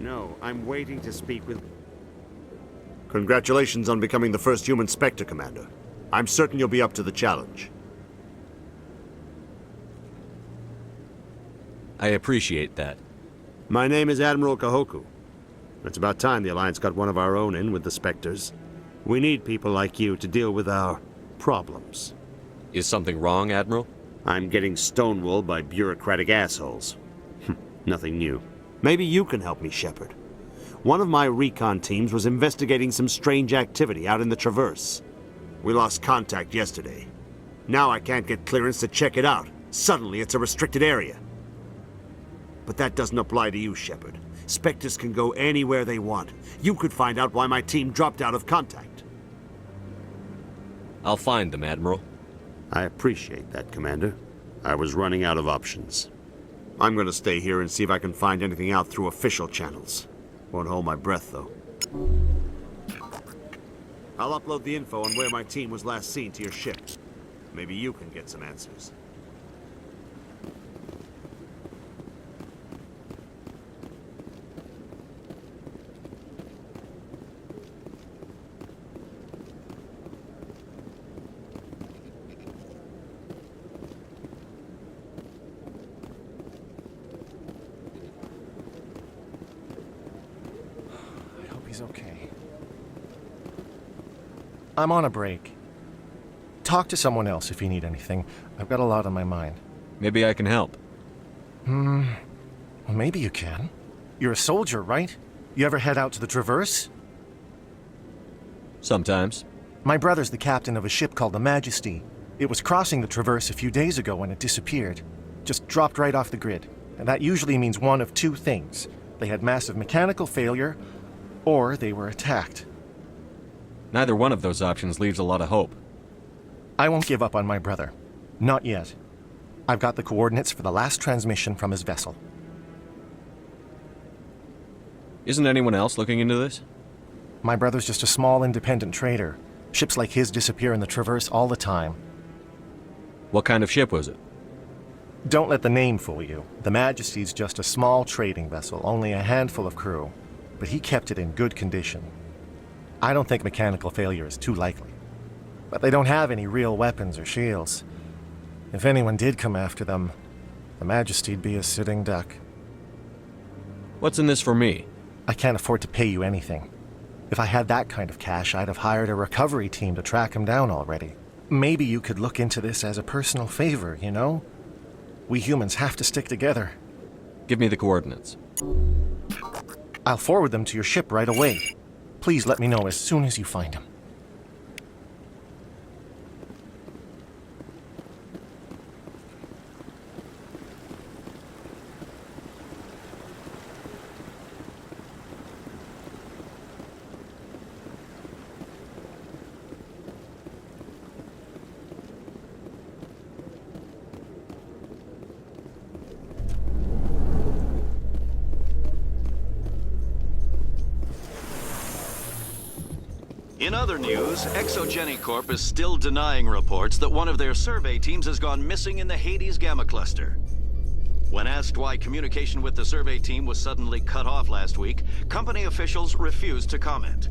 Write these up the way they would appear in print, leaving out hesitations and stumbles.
No, I'm waiting to speak with... Congratulations on becoming the first human Spectre, Commander. I'm certain you'll be up to the challenge. I appreciate that. My name is Admiral Kahoku. It's about time the Alliance got one of our own in with the Spectres. We need people like you to deal with our problems. Is something wrong, Admiral? I'm getting stonewalled by bureaucratic assholes. Nothing new. Maybe you can help me, Shepard. One of my recon teams was investigating some strange activity out in the Traverse. We lost contact yesterday. Now I can't get clearance to check it out. Suddenly it's a restricted area. But that doesn't apply to you, Shepard. Spectres can go anywhere they want. You could find out why my team dropped out of contact. I'll find them, Admiral. I appreciate that, Commander. I was running out of options. I'm going to stay here and see if I can find anything out through official channels. Won't hold my breath, though. I'll upload the info on where my team was last seen to your ship. Maybe you can get some answers. He's okay. I'm on a break. Talk to someone else if you need anything. I've got a lot on my mind. Maybe I can help. Well, maybe you can. You're a soldier, right? You ever head out to the Traverse? Sometimes. My brother's the captain of a ship called the Majesty. It was crossing the Traverse a few days ago when it disappeared. Just dropped right off the grid. And that usually means one of two things. They had massive mechanical failure, or they were attacked. Neither one of those options leaves a lot of hope. I won't give up on my brother. Not yet. I've got the coordinates for the last transmission from his vessel. Isn't anyone else looking into this? My brother's just a small independent trader. Ships like his disappear in the Traverse all the time. What kind of ship was it? Don't let the name fool you. The Majesty's just a small trading vessel, only a handful of crew. But he kept it in good condition. I don't think mechanical failure is too likely. But they don't have any real weapons or shields. If anyone did come after them, the Majesty'd be a sitting duck. What's in this for me? I can't afford to pay you anything. If I had that kind of cash, I'd have hired a recovery team to track him down already. Maybe you could look into this as a personal favor, you know? We humans have to stick together. Give me the coordinates. I'll forward them to your ship right away. Please let me know as soon as you find him. In other news, Exogeny Corp is still denying reports that one of their survey teams has gone missing in the Hades Gamma Cluster. When asked why communication with the survey team was suddenly cut off last week, company officials refused to comment.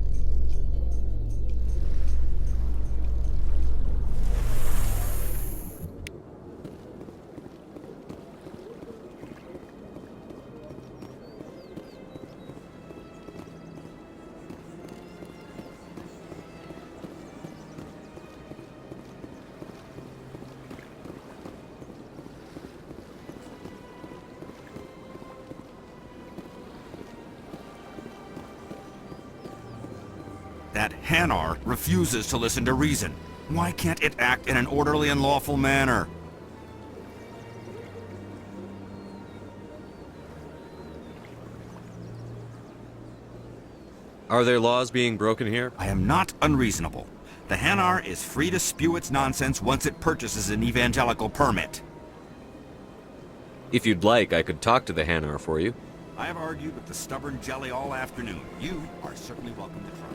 That Hanar refuses to listen to reason. Why can't it act in an orderly and lawful manner? Are there laws being broken here? I am not unreasonable. The Hanar is free to spew its nonsense once it purchases an evangelical permit. If you'd like, I could talk to the Hanar for you. I have argued with the stubborn jelly all afternoon. You are certainly welcome to try.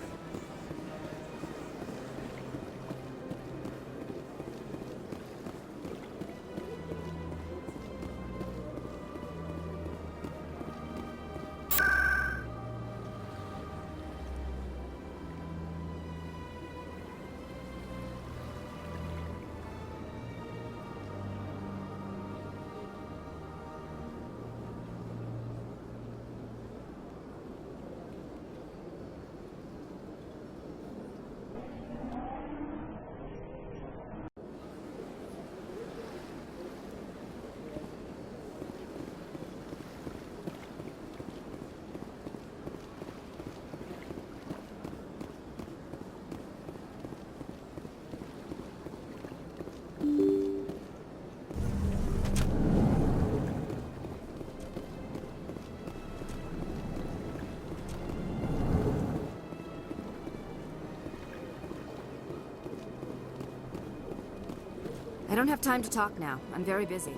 don't have time to talk now. I'm very busy.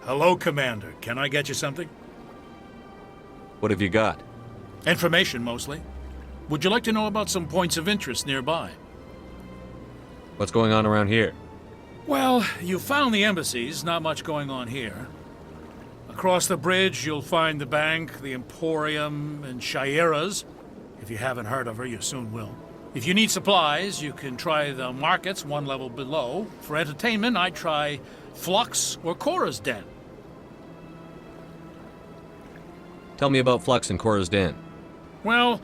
Hello, Commander. Can I get you something? What have you got? Information, mostly. Would you like to know about some points of interest nearby? What's going on around here? Well, you found the embassies. Not much going on here. Across the bridge, you'll find the bank, the Emporium, and Shaira's. If you haven't heard of her, you soon will. If you need supplies, you can try the markets one level below. For entertainment, I'd try Flux or Cora's Den. Tell me about Flux and Cora's Den. Well,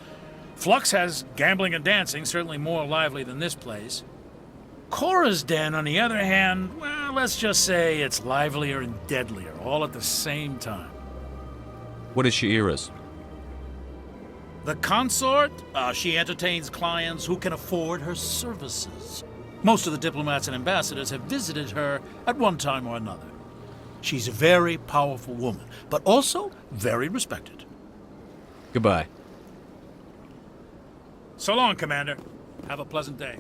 Flux has gambling and dancing, certainly more lively than this place. Cora's Den, on the other hand, well, let's just say it's livelier and deadlier, all at the same time. What is Shaira's? The consort, she entertains clients who can afford her services. Most of the diplomats and ambassadors have visited her at one time or another. She's a very powerful woman, but also very respected. Goodbye. So long, Commander. Have a pleasant day.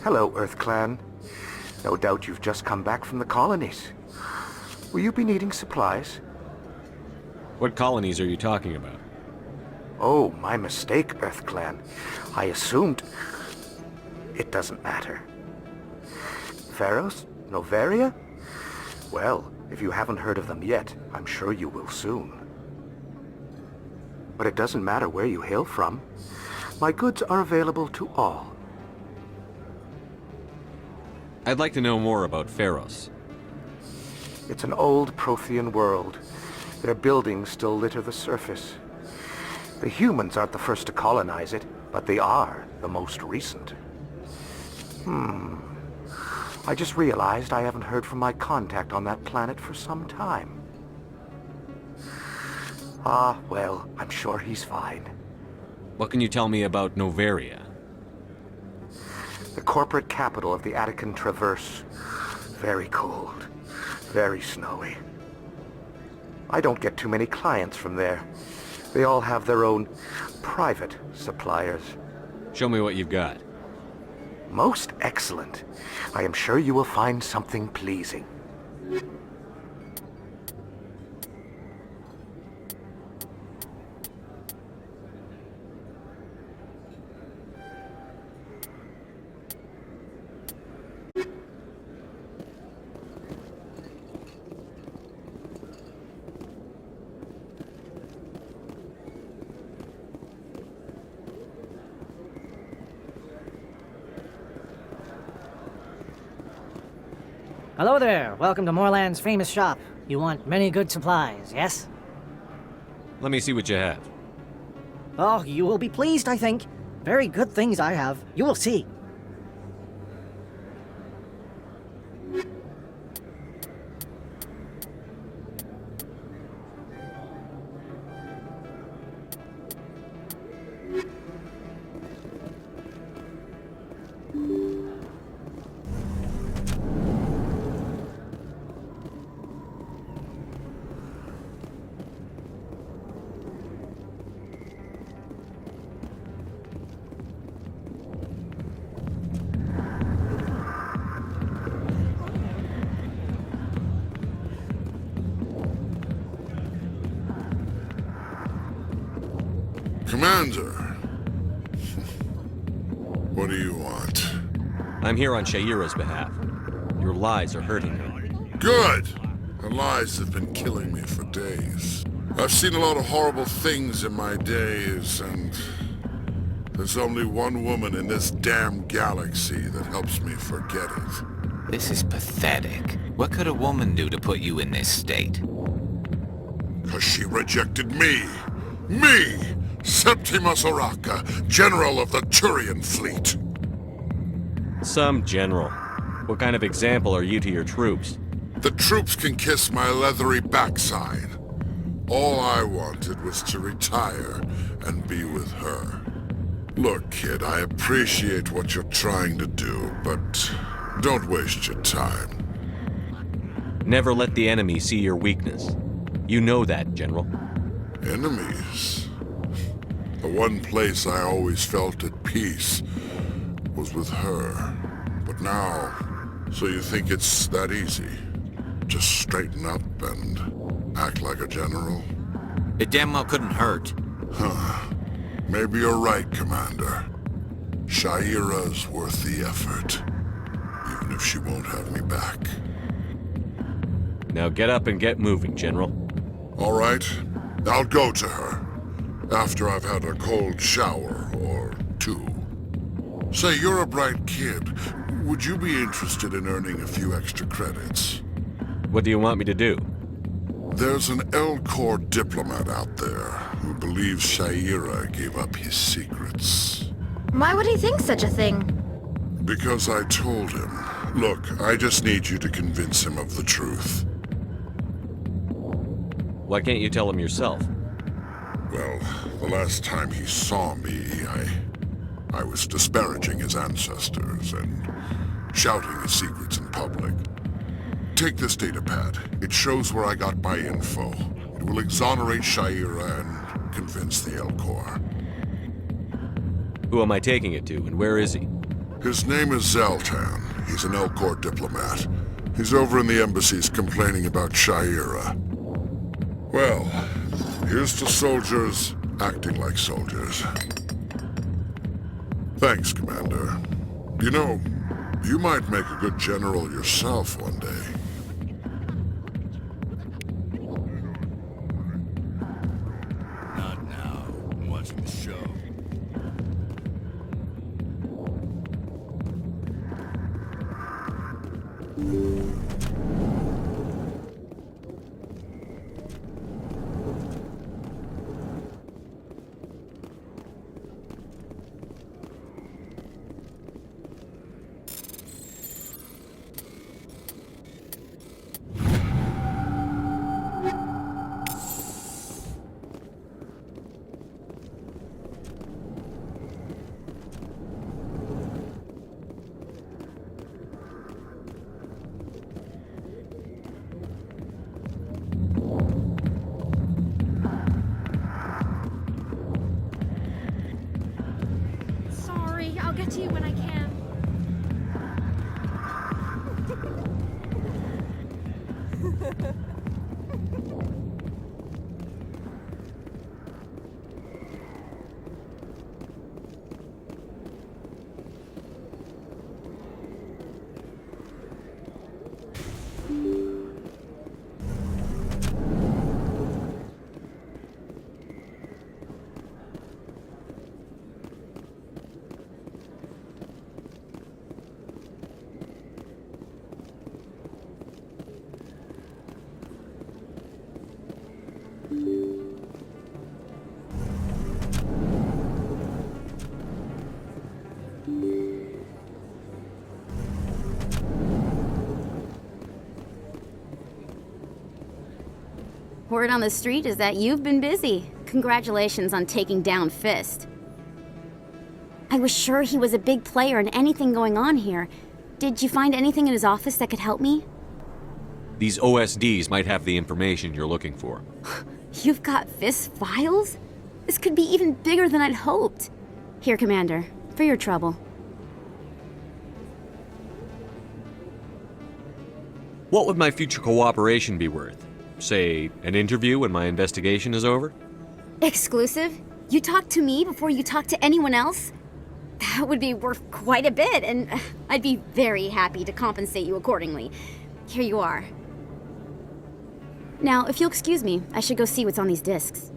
Hello, Earth Clan. No doubt you've just come back from the colonies. Will you be needing supplies? What colonies are you talking about? Oh, my mistake, Earth Clan. I assumed... It doesn't matter. Pharos? Noveria? Well, if you haven't heard of them yet, I'm sure you will soon. But it doesn't matter where you hail from. My goods are available to all. I'd like to know more about Pharos. It's an old Prothean world. Their buildings still litter the surface. The humans aren't the first to colonize it, but they are the most recent. I just realized I haven't heard from my contact on that planet for some time. Ah, well, I'm sure he's fine. What can you tell me about Noveria? The corporate capital of the Attican Traverse. Very cold. Very snowy. I don't get too many clients from there. They all have their own private suppliers. Show me what you've got. Most excellent. I am sure you will find something pleasing. Hello there. Welcome to Moorland's famous shop. You want many good supplies, yes? Let me see what you have. Oh, you will be pleased, I think. Very good things I have. You will see. Commander, what do you want? I'm here on Shaira's behalf. Your lies are hurting me. Good! And lies have been killing me for days. I've seen a lot of horrible things in my days, and there's only one woman in this damn galaxy that helps me forget it. This is pathetic. What could a woman do to put you in this state? 'Cause she rejected me! Me! Septimus Oraka, General of the Turian Fleet! Some general. What kind of example are you to your troops? The troops can kiss my leathery backside. All I wanted was to retire and be with her. Look, kid, I appreciate what you're trying to do, but don't waste your time. Never let the enemy see your weakness. You know that, General. Enemies? The one place I always felt at peace was with her. But now, so you think it's that easy? Just straighten up and act like a general? It damn well couldn't hurt. Huh. Maybe you're right, Commander. Shaira's worth the effort, even if she won't have me back. Now get up and get moving, General. All right, I'll go to her, after I've had a cold shower or two. Say, you're a bright kid. Would you be interested in earning a few extra credits? What do you want me to do? There's an L-Corps diplomat out there who believes Shaira gave up his secrets. Why would he think such a thing? Because I told him. Look, I just need you to convince him of the truth. Why can't you tell him yourself? Well, the last time he saw me, I was disparaging his ancestors and shouting his secrets in public. Take this datapad. It shows where I got my info. It will exonerate Shaira and convince the L-Corps. Who am I taking it to, and where is he? His name is Zaltan. He's an L-Corps diplomat. He's over in the embassies complaining about Shaira. Well, here's to soldiers acting like soldiers. Thanks, Commander. You know, you might make a good general yourself one day. Not now. I'm watching the show. Sorry, I'll get to you when I can. Word on the street is that you've been busy. Congratulations on taking down Fist. I was sure he was a big player in anything going on here. Did you find anything in his office that could help me? These OSDs might have the information you're looking for. You've got Fist files? This could be even bigger than I'd hoped. Here, Commander, for your trouble. What would my future cooperation be worth? Say, an interview when my investigation is over? Exclusive? You talk to me before you talk to anyone else? That would be worth quite a bit, and I'd be very happy to compensate you accordingly. Here you are. Now, if you'll excuse me, I should go see what's on these discs.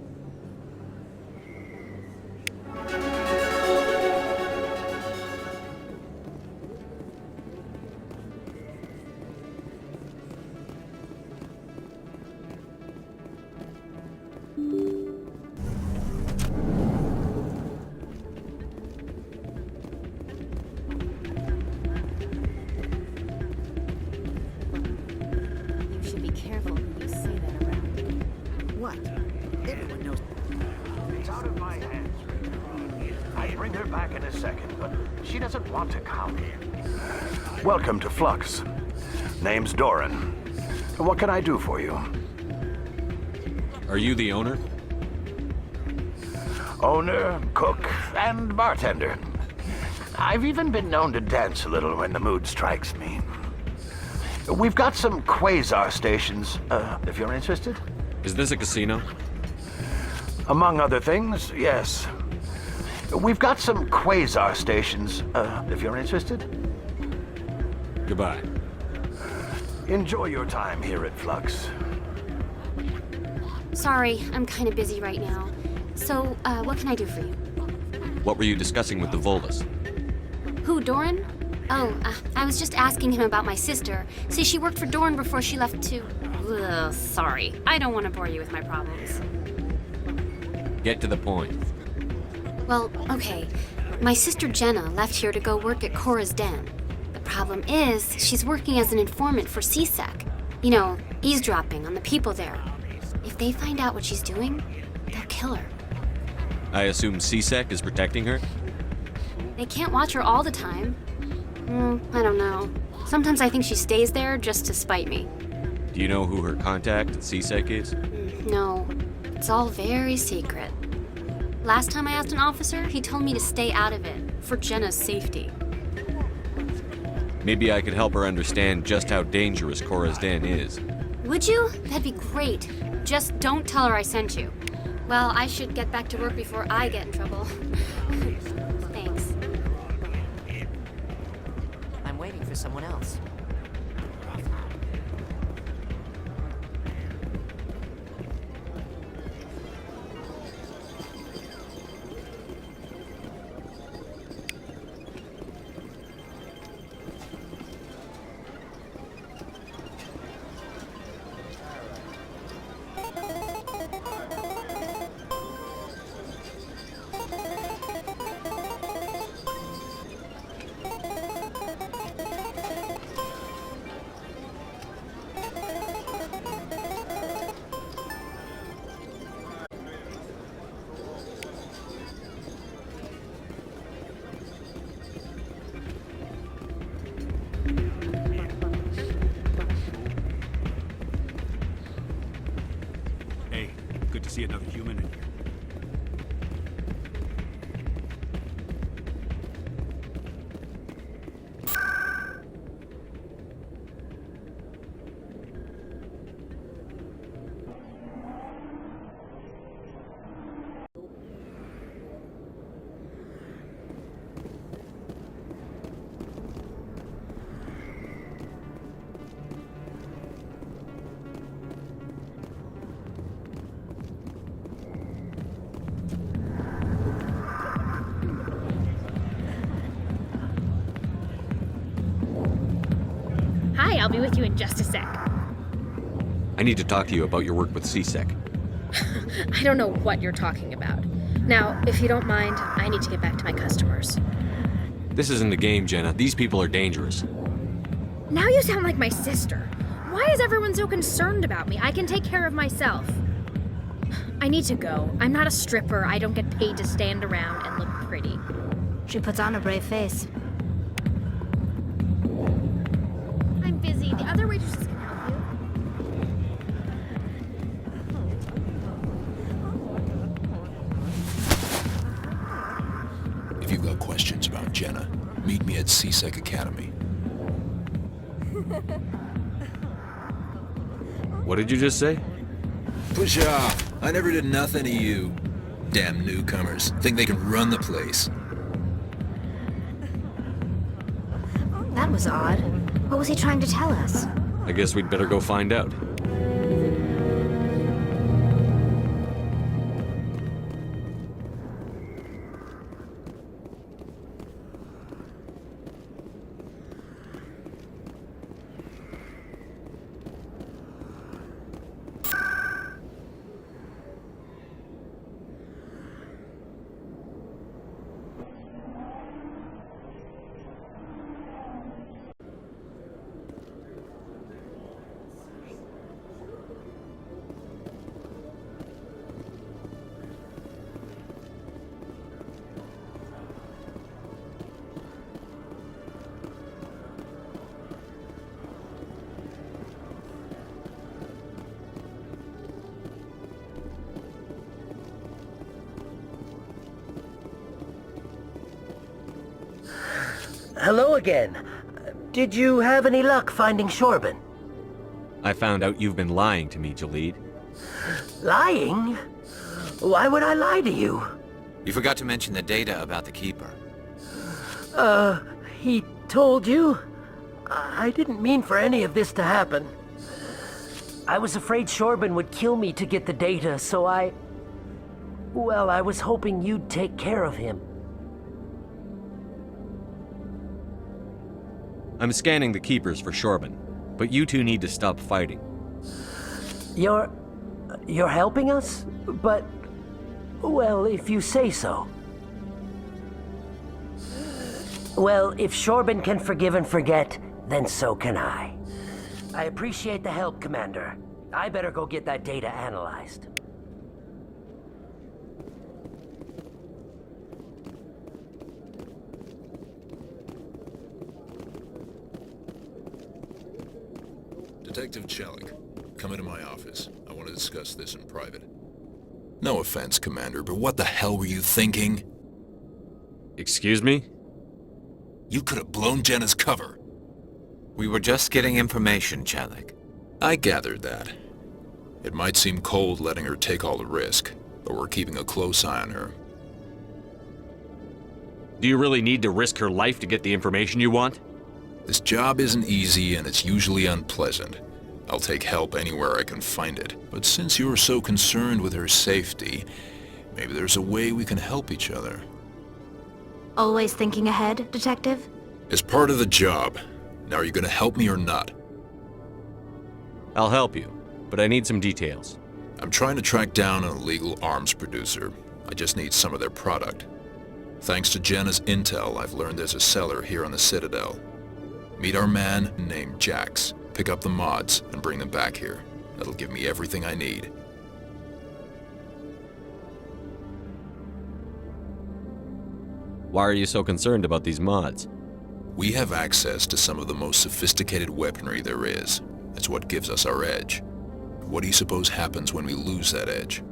You should be careful who you say that around. What? Everyone knows. It's out of my hands. I'll bring her back in a second, but she doesn't want to come. Welcome to Flux. Name's Doran. What can I do for you? Are you the owner? Owner, cook, and bartender. I've even been known to dance a little when the mood strikes me. We've got some quasar stations, if you're interested. Is this a casino? Among other things, yes. We've got some quasar stations, if you're interested. Goodbye. Enjoy your time here at Flux. Sorry, I'm kind of busy right now. So, what can I do for you? What were you discussing with the Volus? Who, Doran? Oh, I was just asking him about my sister. See, she worked for Doran before she left to... Ugh, sorry. I don't want to bore you with my problems. Get to the point. Well, okay. My sister Jenna left here to go work at Cora's Den. The problem is, she's working as an informant for CSEC. You know, eavesdropping on the people there. If they find out what she's doing, they'll kill her. I assume CSEC is protecting her? They can't watch her all the time. I don't know. Sometimes I think she stays there just to spite me. Do you know who her contact at CSEC is? No, it's all very secret. Last time I asked an officer, he told me to stay out of it, for Jenna's safety. Maybe I could help her understand just how dangerous Cora's Den is. Would you? That'd be great. Just don't tell her I sent you. Well, I should get back to work before I get in trouble. Thanks. I'm waiting for someone else. Good to see another human in here. Hi, I'll be with you in just a sec. I need to talk to you about your work with CSEC. I don't know what you're talking about. Now, if you don't mind, I need to get back to my customers. This isn't a game, Jenna. These people are dangerous. Now you sound like my sister. Why is everyone so concerned about me? I can take care of myself. I need to go. I'm not a stripper. I don't get paid to stand around and look pretty. She puts on a brave face. I'm busy. The other waitresses can help you. If you've got questions about Jenna, meet me at CSEC Academy. What did you just say? Push off. I never did nothing to you. Damn newcomers. Think they can run the place. That was odd. What was he trying to tell us? I guess we'd better go find out. Hello again. Did you have any luck finding Shorban? I found out you've been lying to me, Jalid. Lying? Why would I lie to you? You forgot to mention the data about the Keeper. He told you? I didn't mean for any of this to happen. I was afraid Shorban would kill me to get the data, so well, I was hoping you'd take care of him. I'm scanning the Keepers for Shorban, but you two need to stop fighting. You're helping us? But, well, if you say so. Well, if Shorban can forgive and forget, then so can I. I appreciate the help, Commander. I better go get that data analyzed. Detective Chelik, come into my office. I want to discuss this in private. No offense, Commander, but what the hell were you thinking? Excuse me? You could have blown Jenna's cover. We were just getting information, Chelik. I gathered that. It might seem cold letting her take all the risk, but we're keeping a close eye on her. Do you really need to risk her life to get the information you want? This job isn't easy and it's usually unpleasant. I'll take help anywhere I can find it. But since you're so concerned with her safety, maybe there's a way we can help each other. Always thinking ahead, Detective? It's part of the job. Now are you gonna help me or not? I'll help you, but I need some details. I'm trying to track down an illegal arms producer. I just need some of their product. Thanks to Jenna's intel, I've learned there's a seller here on the Citadel. Meet our man named Jax. Pick up the mods and bring them back here. That'll give me everything I need. Why are you so concerned about these mods? We have access to some of the most sophisticated weaponry there is. It's what gives us our edge. What do you suppose happens when we lose that edge?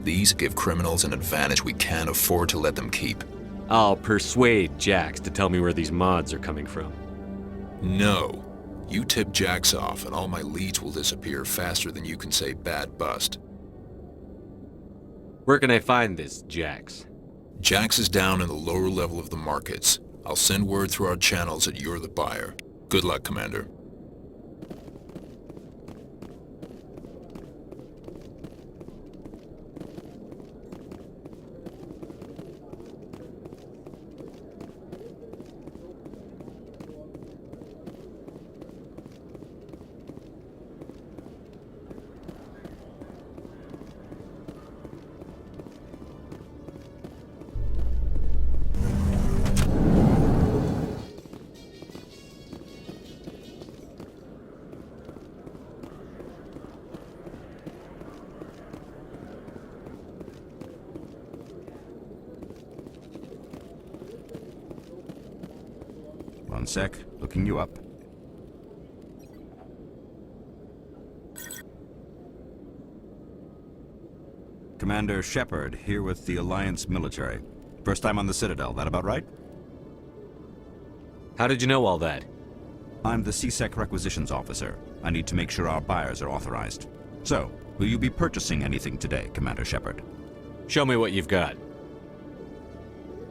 These give criminals an advantage we can't afford to let them keep. I'll persuade Jax to tell me where these mods are coming from. No. You tip Jax off and all my leads will disappear faster than you can say bad bust. Where can I find this Jax? Jax is down in the lower level of the markets. I'll send word through our channels that you're the buyer. Good luck, Commander. One sec, looking you up. Commander Shepard, here with the Alliance military. First time on the Citadel, that about right? How did you know all that? I'm the CSEC requisitions officer. I need to make sure our buyers are authorized. So, will you be purchasing anything today, Commander Shepard? Show me what you've got.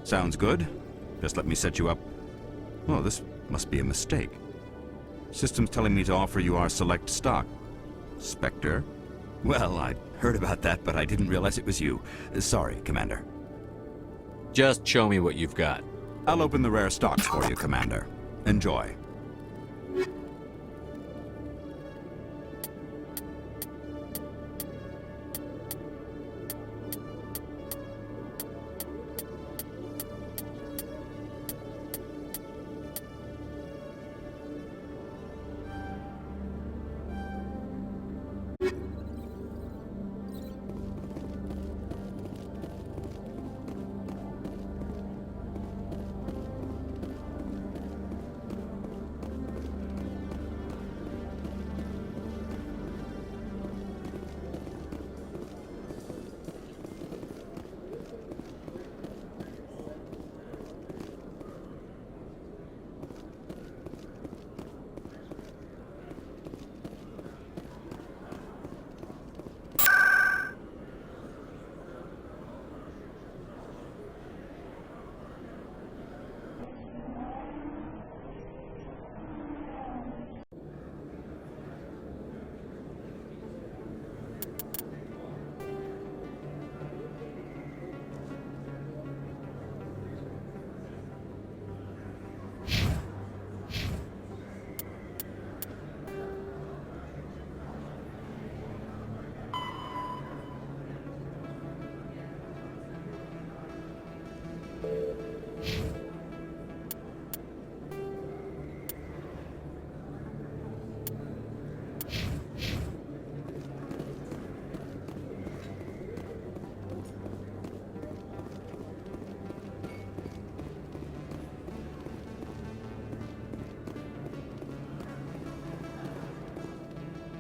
Sounds good. Just let me set you up. Oh, this must be a mistake. System's telling me to offer you our select stock. Spectre? Well, I heard about that, but I didn't realize it was you. Sorry, Commander. Just show me what you've got. I'll open the rare stocks for you, Commander. Enjoy.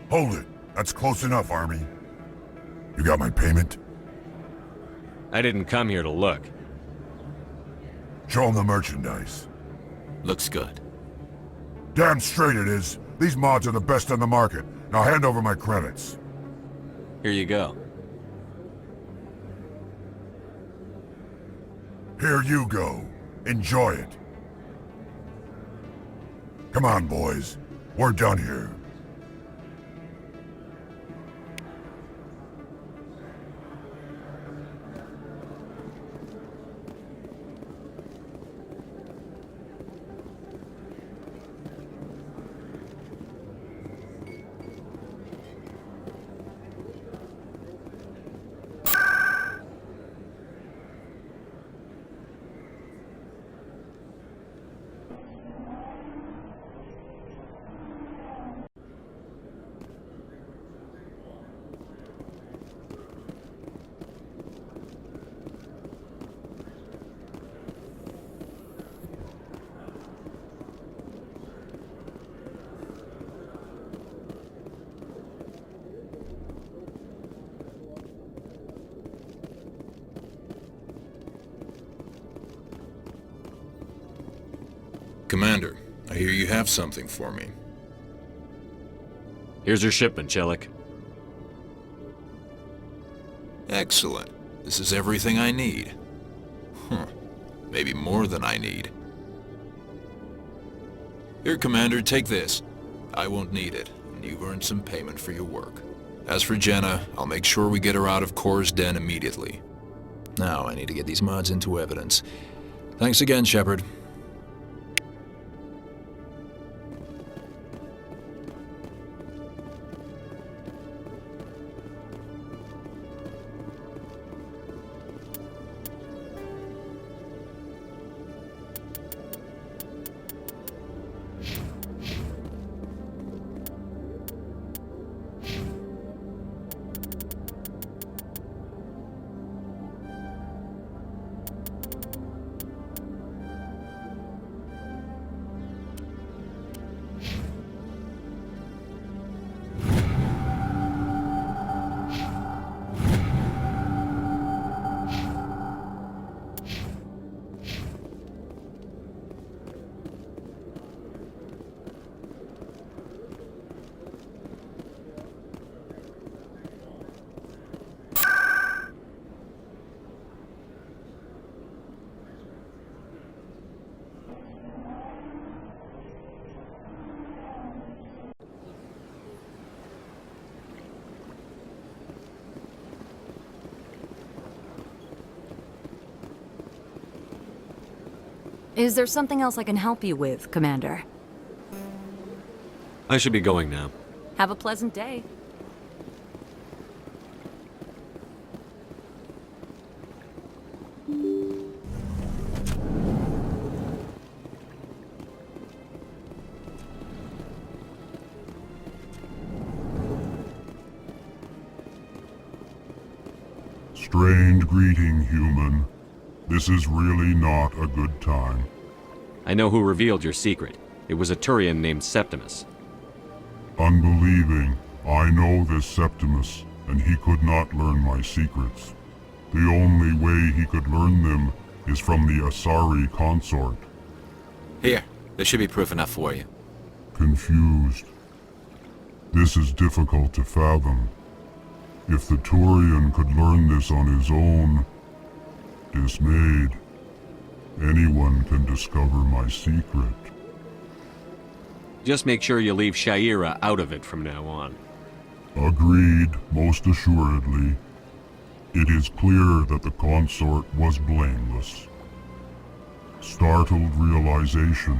Hold it. That's close enough, Army. You got my payment? I didn't come here to look. Show them the merchandise. Looks good. Damn straight it is. These mods are the best on the market. Now hand over my credits. Here you go. Here you go. Enjoy it. Come on, boys. We're done here. Commander, I hear you have something for me. Here's your shipment, Chelik. Excellent. This is everything I need. Maybe more than I need. Here, Commander, take this. I won't need it, and you've earned some payment for your work. As for Jenna, I'll make sure we get her out of Kor's den immediately. Now, I need to get these mods into evidence. Thanks again, Shepard. Is there something else I can help you with, Commander? I should be going now. Have a pleasant day. Strange greeting, human. This is really not a good time. I know who revealed your secret. It was a Turian named Septimus. Unbelieving. I know this Septimus, and he could not learn my secrets. The only way he could learn them is from the Asari consort. Here, there should be proof enough for you. Confused. This is difficult to fathom. If the Turian could learn this on his own, dismayed, anyone can discover my secret. Just make sure you leave Shaira out of it from now on. Agreed, most assuredly. It is clear that the consort was blameless. Startled realization.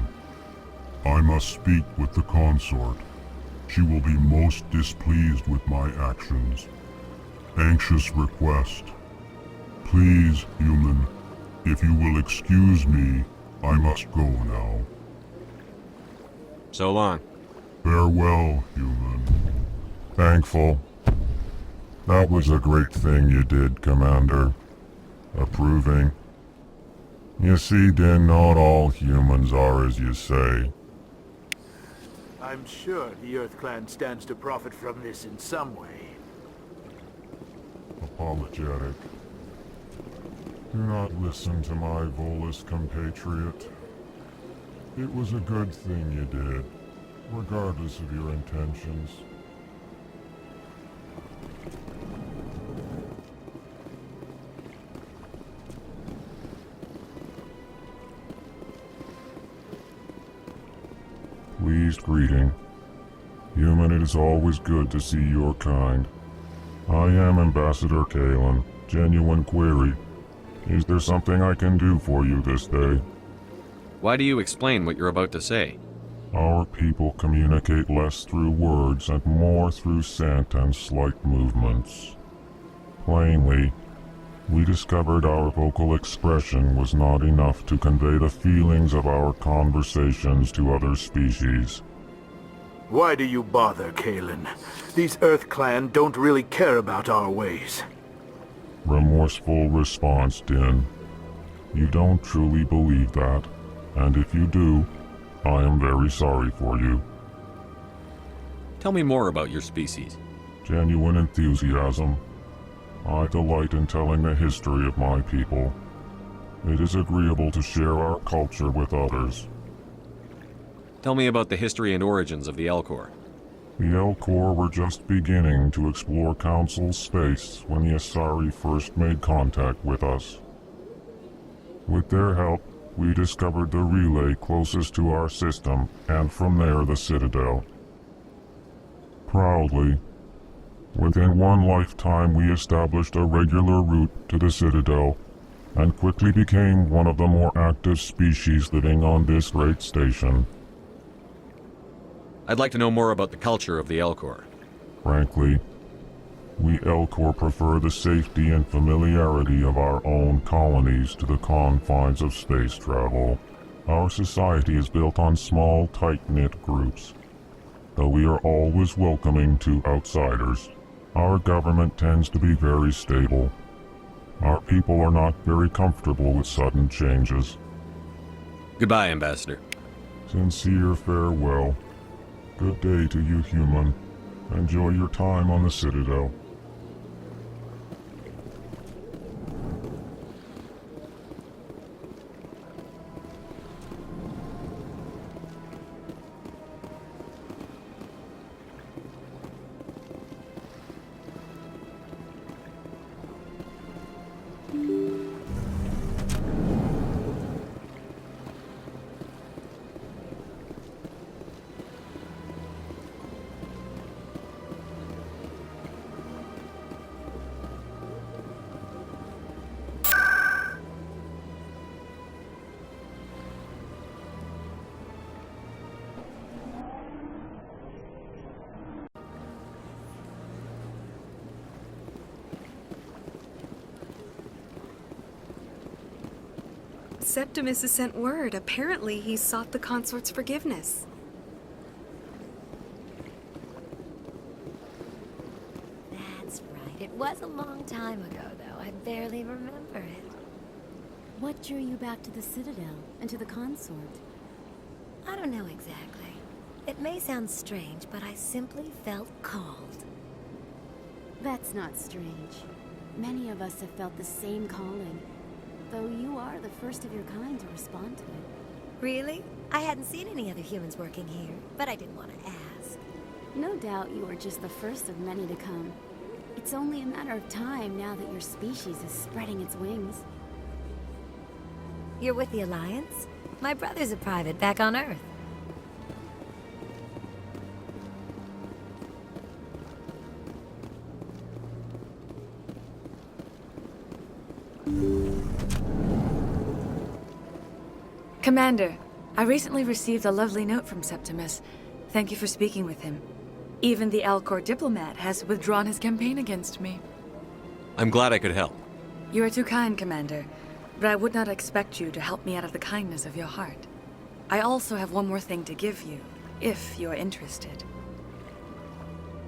I must speak with the consort. She will be most displeased with my actions. Anxious request. Please, human, if you will excuse me, I must go now. So long. Farewell, human. Thankful. That was a great thing you did, Commander. Approving. You see, Din, not all humans are as you say. I'm sure the Earth Clan stands to profit from this in some way. Apologetic. Do not listen to my Volus compatriot. It was a good thing you did, regardless of your intentions. Pleased greeting. Human, it is always good to see your kind. I am Ambassador Kalen. Genuine query. Is there something I can do for you this day? Why do you explain what you're about to say? Our people communicate less through words and more through scent and slight movements. Plainly, we discovered our vocal expression was not enough to convey the feelings of our conversations to other species. Why do you bother, Kalen? These Earth Clan don't really care about our ways. Remorseful response, Din. You don't truly believe that, and if you do, I am very sorry for you. Tell me more about your species. Genuine enthusiasm. I delight in telling the history of my people. It is agreeable to share our culture with others. Tell me about the history and origins of the Elcor. The Elcor were just beginning to explore Council space when the Asari first made contact with us. With their help, we discovered the relay closest to our system, and from there the Citadel. Proudly, within one lifetime we established a regular route to the Citadel, and quickly became one of the more active species living on this great station. I'd like to know more about the culture of the Elcor. Frankly, we Elcor prefer the safety and familiarity of our own colonies to the confines of space travel. Our society is built on small, tight-knit groups. Though we are always welcoming to outsiders, our government tends to be very stable. Our people are not very comfortable with sudden changes. Goodbye, Ambassador. Sincere farewell. Good day to you, human. Enjoy your time on the Citadel. Septimus has sent word. Apparently, he sought the consort's forgiveness. That's right. It was a long time ago, though. I barely remember it. What drew you back to the Citadel and to the consort? I don't know exactly. It may sound strange, but I simply felt called. That's not strange. Many of us have felt the same calling. Though you are the first of your kind to respond to it. Really? I hadn't seen any other humans working here, but I didn't want to ask. No doubt you are just the first of many to come. It's only a matter of time now that your species is spreading its wings. You're with the Alliance? My brother's a private back on Earth. Commander, I recently received a lovely note from Septimus. Thank you for speaking with him. Even the Elcor diplomat has withdrawn his campaign against me. I'm glad I could help. You are too kind, Commander, but I would not expect you to help me out of the kindness of your heart. I also have one more thing to give you, if you are interested.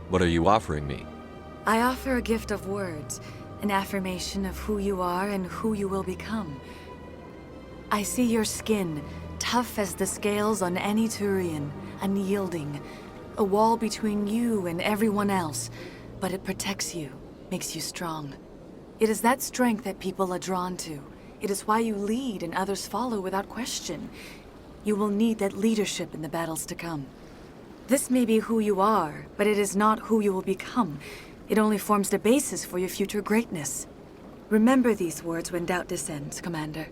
What are you offering me? I offer a gift of words, an affirmation of who you are and who you will become. I see your skin, tough as the scales on any Turian, unyielding, a wall between you and everyone else, but it protects you, makes you strong. It is that strength that people are drawn to. It is why you lead and others follow without question. You will need that leadership in the battles to come. This may be who you are, but it is not who you will become. It only forms the basis for your future greatness. Remember these words when doubt descends, Commander.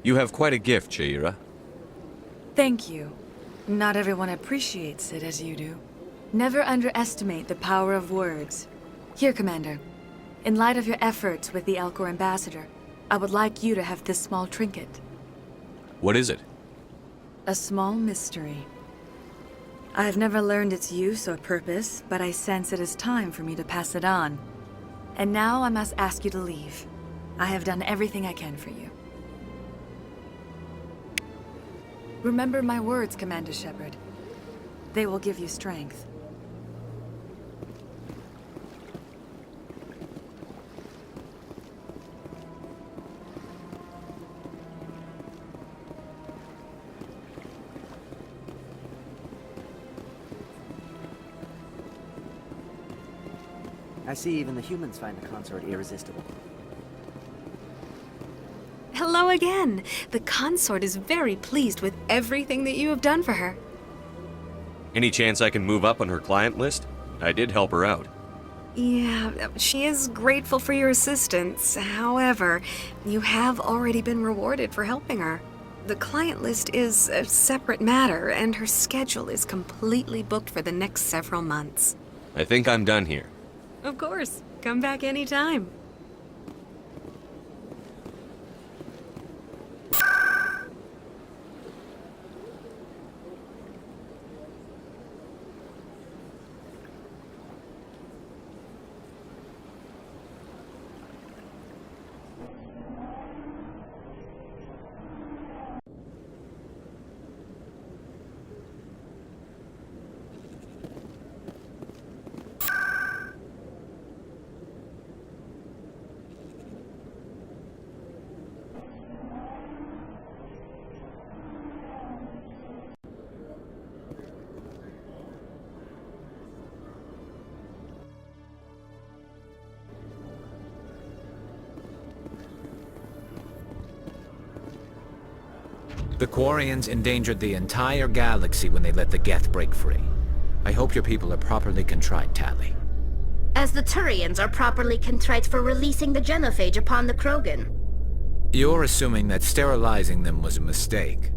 You have quite a gift, Shaira. Thank you. Not everyone appreciates it as you do. Never underestimate the power of words. Here, Commander. In light of your efforts with the Alcor ambassador, I would like you to have this small trinket. What is it? A small mystery. I have never learned its use or purpose, but I sense it is time for me to pass it on. And now I must ask you to leave. I have done everything I can for you. Remember my words, Commander Shepard. They will give you strength. I see even the humans find the consort irresistible. Hello again. The consort is very pleased with everything that you have done for her. Any chance I can move up on her client list? I did help her out. Yeah, she is grateful for your assistance. However, you have already been rewarded for helping her. The client list is a separate matter, and her schedule is completely booked for the next several months. I think I'm done here. Of course. Come back anytime. The Quarians endangered the entire galaxy when they let the Geth break free. I hope your people are properly contrite, Tali. As the Turians are properly contrite for releasing the genophage upon the Krogan. You're assuming that sterilizing them was a mistake.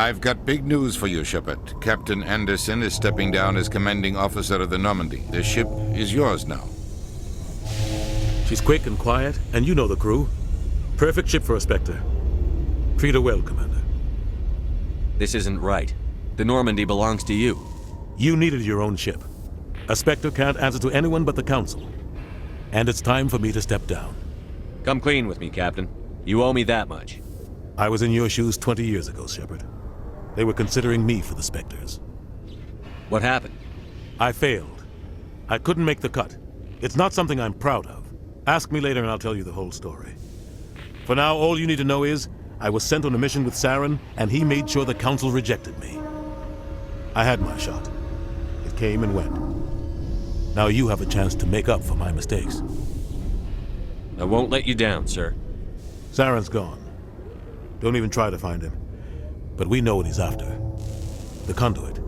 I've got big news for you, Shepard. Captain Anderson is stepping down as commanding officer of the Normandy. The ship is yours now. She's quick and quiet, and you know the crew. Perfect ship for a Spectre. Treat her well, Commander. This isn't right. The Normandy belongs to you. You needed your own ship. A Spectre can't answer to anyone but the Council. And it's time for me to step down. Come clean with me, Captain. You owe me that much. I was in your shoes 20 years ago, Shepard. They were considering me for the Spectres. What happened? I failed. I couldn't make the cut. It's not something I'm proud of. Ask me later and I'll tell you the whole story. For now, all you need to know is, I was sent on a mission with Saren, and he made sure the Council rejected me. I had my shot. It came and went. Now you have a chance to make up for my mistakes. I won't let you down, sir. Saren's gone. Don't even try to find him. But we know what he's after. The conduit.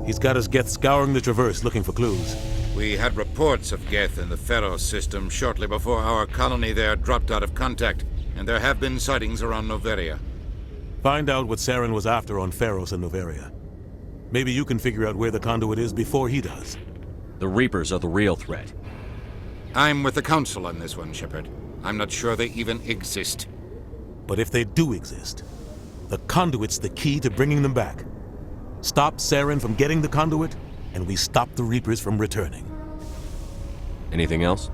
He's got his Geth scouring the Traverse looking for clues. We had reports of Geth in the Pharos system shortly before our colony there dropped out of contact, and there have been sightings around Noveria. Find out what Saren was after on Pharos and Noveria. Maybe you can figure out where the conduit is before he does. The Reapers are the real threat. I'm with the Council on this one, Shepard. I'm not sure they even exist. But if they do exist, The conduit's the key to bringing them back. Stop Saren from getting the conduit, and we stop the Reapers from returning. Anything else?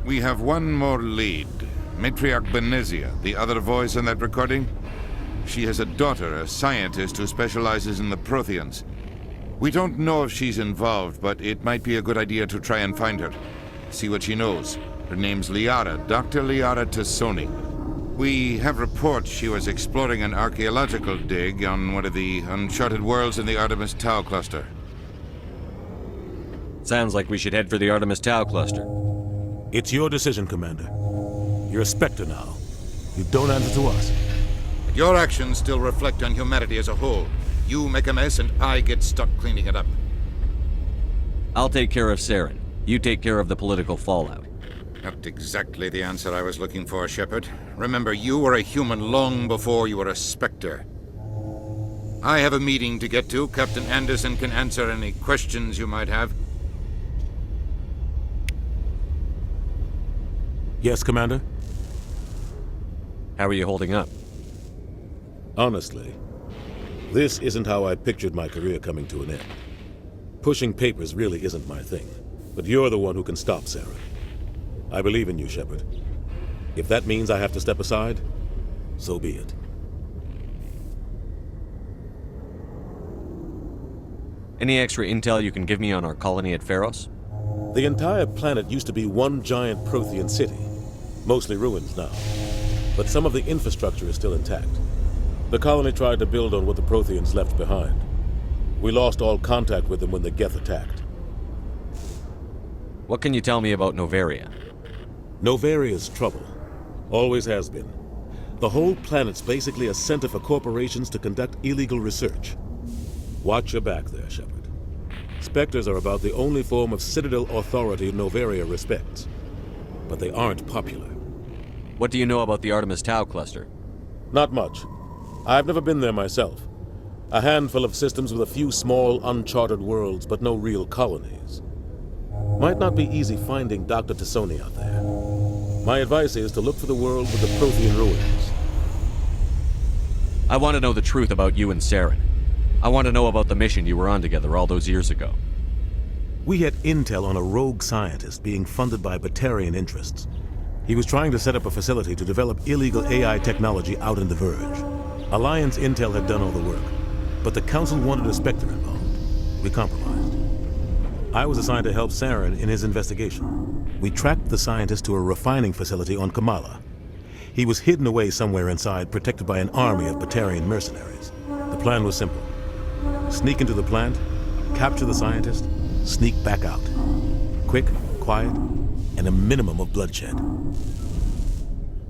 We have one more lead. Matriarch Benezia, the other voice in that recording. She has a daughter, a scientist who specializes in the Protheans. We don't know if she's involved, but it might be a good idea to try and find her. See what she knows. Her name's Liara, Dr. Liara Tassoni. We have reports she was exploring an archaeological dig on one of the uncharted worlds in the Artemis Tau cluster. Sounds like we should head for the Artemis Tau cluster. It's your decision, Commander. You're a Spectre now. You don't answer to us. Your actions still reflect on humanity as a whole. You make a mess and I get stuck cleaning it up. I'll take care of Saren. You take care of the political fallout. Not exactly the answer I was looking for, Shepard. Remember, you were a human long before you were a Spectre. I have a meeting to get to. Captain Anderson can answer any questions you might have. Yes, Commander? How are you holding up? Honestly, this isn't how I pictured my career coming to an end. Pushing papers really isn't my thing, but you're the one who can stop Saren. I believe in you, Shepard. If that means I have to step aside, so be it. Any extra intel you can give me on our colony at Pharos? The entire planet used to be one giant Prothean city, mostly ruins now. But some of the infrastructure is still intact. The colony tried to build on what the Protheans left behind. We lost all contact with them when the Geth attacked. What can you tell me about Novaria? Novaria's trouble. Always has been. The whole planet's basically a center for corporations to conduct illegal research. Watch your back there, Shepard. Spectres are about the only form of Citadel authority Novaria respects. But they aren't popular. What do you know about the Artemis Tau cluster? Not much. I've never been there myself. A handful of systems with a few small, uncharted worlds, but no real colonies. Might not be easy finding Dr. Tassoni out there. My advice is to look for the world with the Prothean ruins. I want to know the truth about you and Saren. I want to know about the mission you were on together all those years ago. We had intel on a rogue scientist being funded by Batarian interests. He was trying to set up a facility to develop illegal AI technology out in the Verge. Alliance intel had done all the work, but the Council wanted a Spectre involved. We compromised. I was assigned to help Saren in his investigation. We tracked the scientist to a refining facility on Kamala. He was hidden away somewhere inside, protected by an army of Batarian mercenaries. The plan was simple. Sneak into the plant, capture the scientist, sneak back out. Quick, quiet, and a minimum of bloodshed.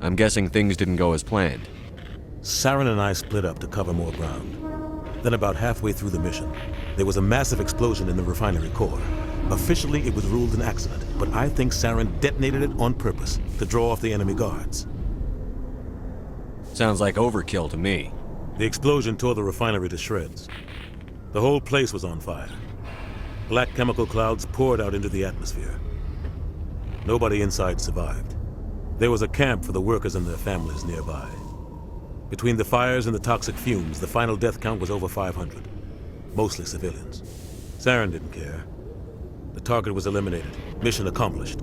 I'm guessing things didn't go as planned. Saren and I split up to cover more ground. Then about halfway through the mission, there was a massive explosion in the refinery core. Officially, it was ruled an accident, but I think Saren detonated it on purpose to draw off the enemy guards. Sounds like overkill to me. The explosion tore the refinery to shreds. The whole place was on fire. Black chemical clouds poured out into the atmosphere. Nobody inside survived. There was a camp for the workers and their families nearby. Between the fires and the toxic fumes, the final death count was over 500. Mostly civilians. Saren didn't care. The target was eliminated, mission accomplished,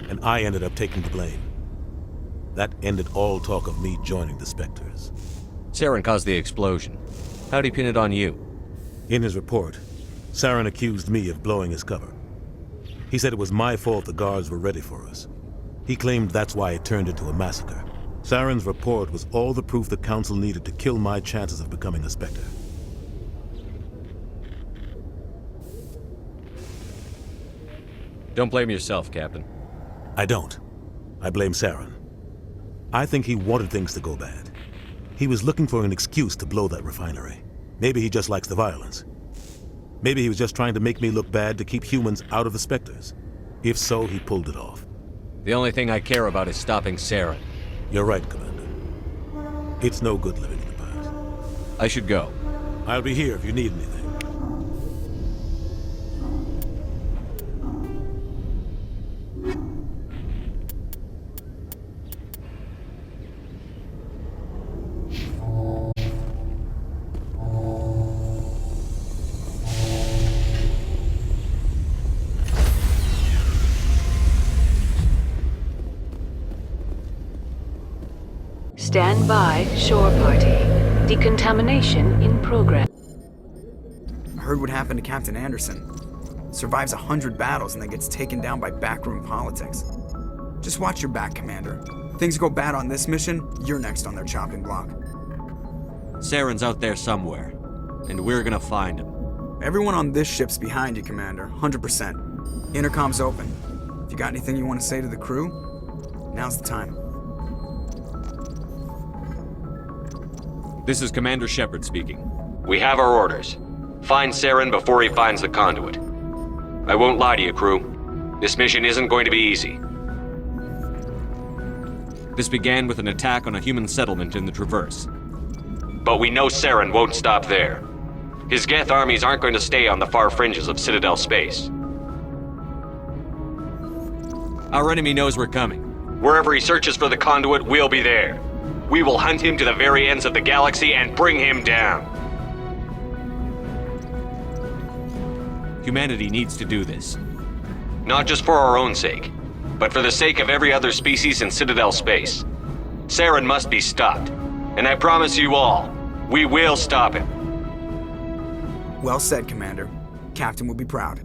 and I ended up taking the blame. That ended all talk of me joining the Spectres. Saren caused the explosion. How'd he pin it on you? In his report, Saren accused me of blowing his cover. He said it was my fault the guards were ready for us. He claimed that's why it turned into a massacre. Saren's report was all the proof the Council needed to kill my chances of becoming a Spectre. Don't blame yourself, Captain. I don't. I blame Saren. I think he wanted things to go bad. He was looking for an excuse to blow that refinery. Maybe he just likes the violence. Maybe he was just trying to make me look bad to keep humans out of the Spectres. If so, he pulled it off. The only thing I care about is stopping Saren. You're right, Commander. It's no good living in the past. I should go. I'll be here if you need anything. Stand by, shore party. Decontamination in progress. I heard what happened to Captain Anderson. Survives 100 battles and then gets taken down by backroom politics. Just watch your back, Commander. Things go bad on this mission, you're next on their chopping block. Saren's out there somewhere, and we're gonna find him. Everyone on this ship's behind you, Commander. 100%. Intercom's open. If you got anything you want to say to the crew, now's the time. This is Commander Shepard speaking. We have our orders. Find Saren before he finds the conduit. I won't lie to you, crew. This mission isn't going to be easy. This began with an attack on a human settlement in the Traverse. But we know Saren won't stop there. His Geth armies aren't going to stay on the far fringes of Citadel space. Our enemy knows we're coming. Wherever he searches for the conduit, we'll be there. We will hunt him to the very ends of the galaxy and bring him down. Humanity needs to do this. Not just for our own sake, but for the sake of every other species in Citadel space. Saren must be stopped. And I promise you all, we will stop him. Well said, Commander. Captain will be proud.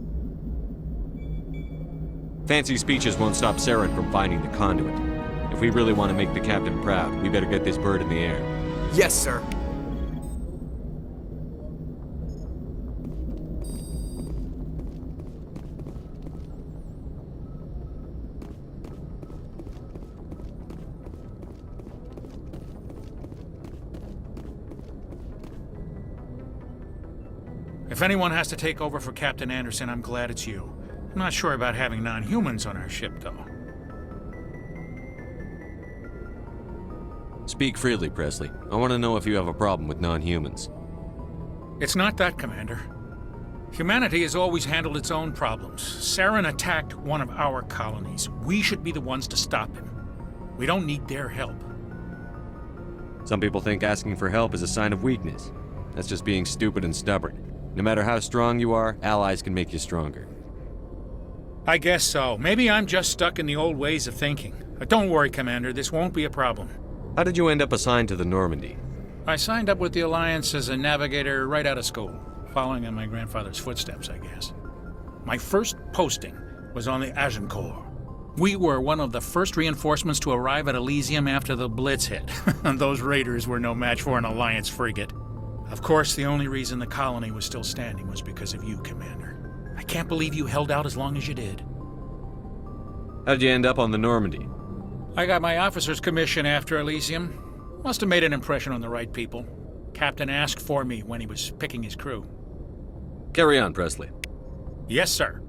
Fancy speeches won't stop Saren from finding the conduit. If we really want to make the captain proud, we better get this bird in the air. Yes, sir. If anyone has to take over for Captain Anderson, I'm glad it's you. I'm not sure about having non-humans on our ship, though. Speak freely, Presley. I want to know if you have a problem with non-humans. It's not that, Commander. Humanity has always handled its own problems. Saren attacked one of our colonies. We should be the ones to stop him. We don't need their help. Some people think asking for help is a sign of weakness. That's just being stupid and stubborn. No matter how strong you are, allies can make you stronger. I guess so. Maybe I'm just stuck in the old ways of thinking. But don't worry, Commander. This won't be a problem. How did you end up assigned to the Normandy? I signed up with the Alliance as a navigator right out of school, following in my grandfather's footsteps, I guess. My first posting was on the Agincourt. We were one of the first reinforcements to arrive at Elysium after the Blitz hit. Those raiders were no match for an Alliance frigate. Of course, the only reason the colony was still standing was because of you, Commander. I can't believe you held out as long as you did. How'd you end up on the Normandy? I got my officer's commission after Elysium. Must have made an impression on the right people. Captain asked for me when he was picking his crew. Carry on, Presley. Yes, sir.